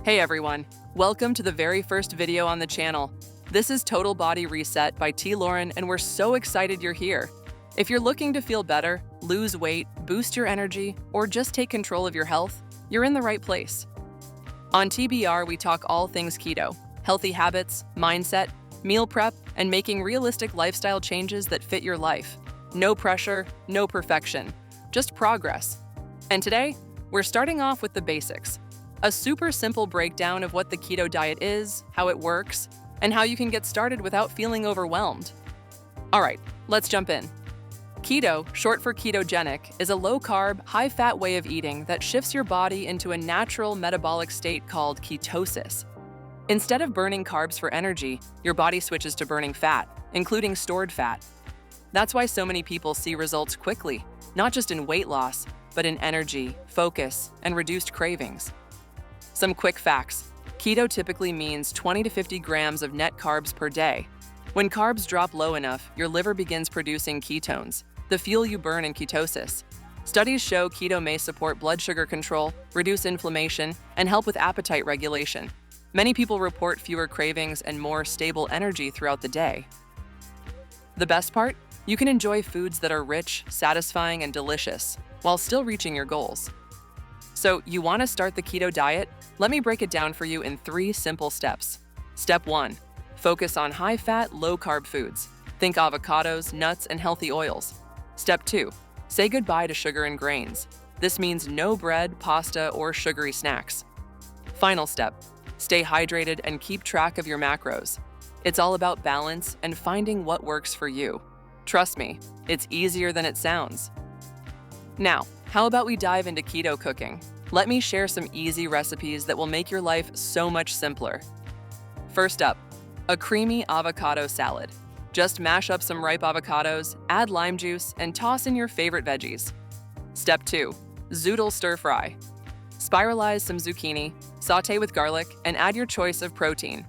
Hey everyone, welcome to the very first video on the channel. This is Total Body Reset by T. Lauren, and we're so excited you're here. If you're looking to feel better, lose weight, boost your energy, or just take control of your health, you're in the right place. On TBR, we talk all things keto, healthy habits, mindset, meal prep, and making realistic lifestyle changes that fit your life. No pressure, no perfection, just progress. And today, we're starting off with the basics. A super simple breakdown of what the keto diet is, how it works, and how you can get started without feeling overwhelmed. All right, let's jump in. Keto, short for ketogenic, is a low-carb, high-fat way of eating that shifts your body into a natural metabolic state called ketosis. Instead of burning carbs for energy, your body switches to burning fat, including stored fat. That's why so many people see results quickly, not just in weight loss, but in energy, focus, and reduced cravings. Some quick facts. Keto typically means 20 to 50 grams of net carbs per day. When carbs drop low enough, your liver begins producing ketones, the fuel you burn in ketosis. Studies show keto may support blood sugar control, reduce inflammation, and help with appetite regulation. Many people report fewer cravings and more stable energy throughout the day. The best part? You can enjoy foods that are rich, satisfying, and delicious, while still reaching your goals. So, you want to start the keto diet? Let me break it down for you in 3 simple steps. Step 1. Focus on high-fat, low-carb foods. Think avocados, nuts, and healthy oils. Step 2. Say goodbye to sugar and grains. This means no bread, pasta, or sugary snacks. Final step. Stay hydrated and keep track of your macros. It's all about balance and finding what works for you. Trust me, it's easier than it sounds. Now, how about we dive into keto cooking? Let me share some easy recipes that will make your life so much simpler. First up, a creamy avocado salad. Just mash up some ripe avocados, add lime juice, and toss in your favorite veggies. Step 2, zoodle stir fry. Spiralize some zucchini, saute with garlic, and add your choice of protein.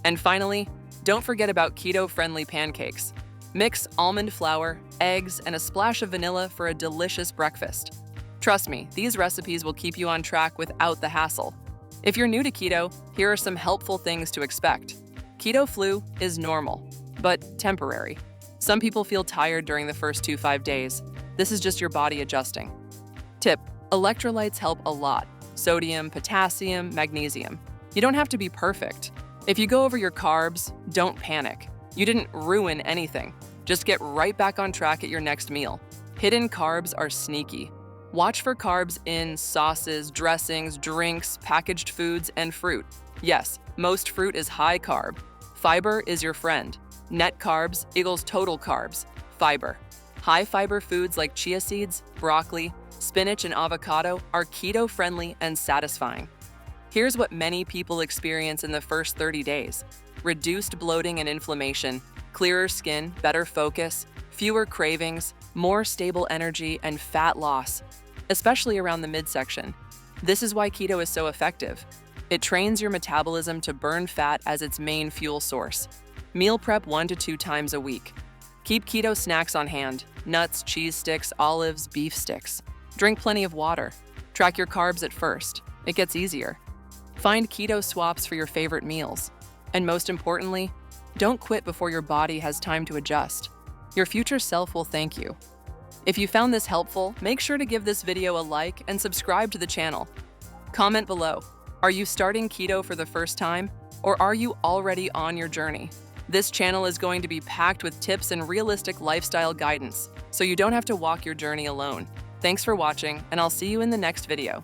And finally, don't forget about keto-friendly pancakes. Mix almond flour, eggs, and a splash of vanilla for a delicious breakfast. Trust me, these recipes will keep you on track without the hassle. If you're new to keto, here are some helpful things to expect. Keto flu is normal, but temporary. Some people feel tired during the first 5 days. This is just your body adjusting. Tip: electrolytes help a lot. Sodium, potassium, magnesium. You don't have to be perfect. If you go over your carbs, don't panic. You didn't ruin anything. Just get right back on track at your next meal. Hidden carbs are sneaky. Watch for carbs in sauces, dressings, drinks, packaged foods, and fruit. Yes, most fruit is high carb. Fiber is your friend. Net carbs equals total carbs. Fiber. High fiber foods like chia seeds, broccoli, spinach, and avocado are keto-friendly and satisfying. Here's what many people experience in the first 30 days. Reduced bloating and inflammation, clearer skin, better focus, fewer cravings, more stable energy, and fat loss, especially around the midsection. This is why keto is so effective. It trains your metabolism to burn fat as its main fuel source. Meal prep 1 to 2 times a week. Keep keto snacks on hand: nuts, cheese sticks, olives, beef sticks. Drink plenty of water. Track your carbs at first. It gets easier. Find keto swaps for your favorite meals. And most importantly, don't quit before your body has time to adjust. Your future self will thank you. If you found this helpful, make sure to give this video a like and subscribe to the channel. Comment below. Are you starting keto for the first time, or are you already on your journey? This channel is going to be packed with tips and realistic lifestyle guidance, so you don't have to walk your journey alone. Thanks for watching, and I'll see you in the next video.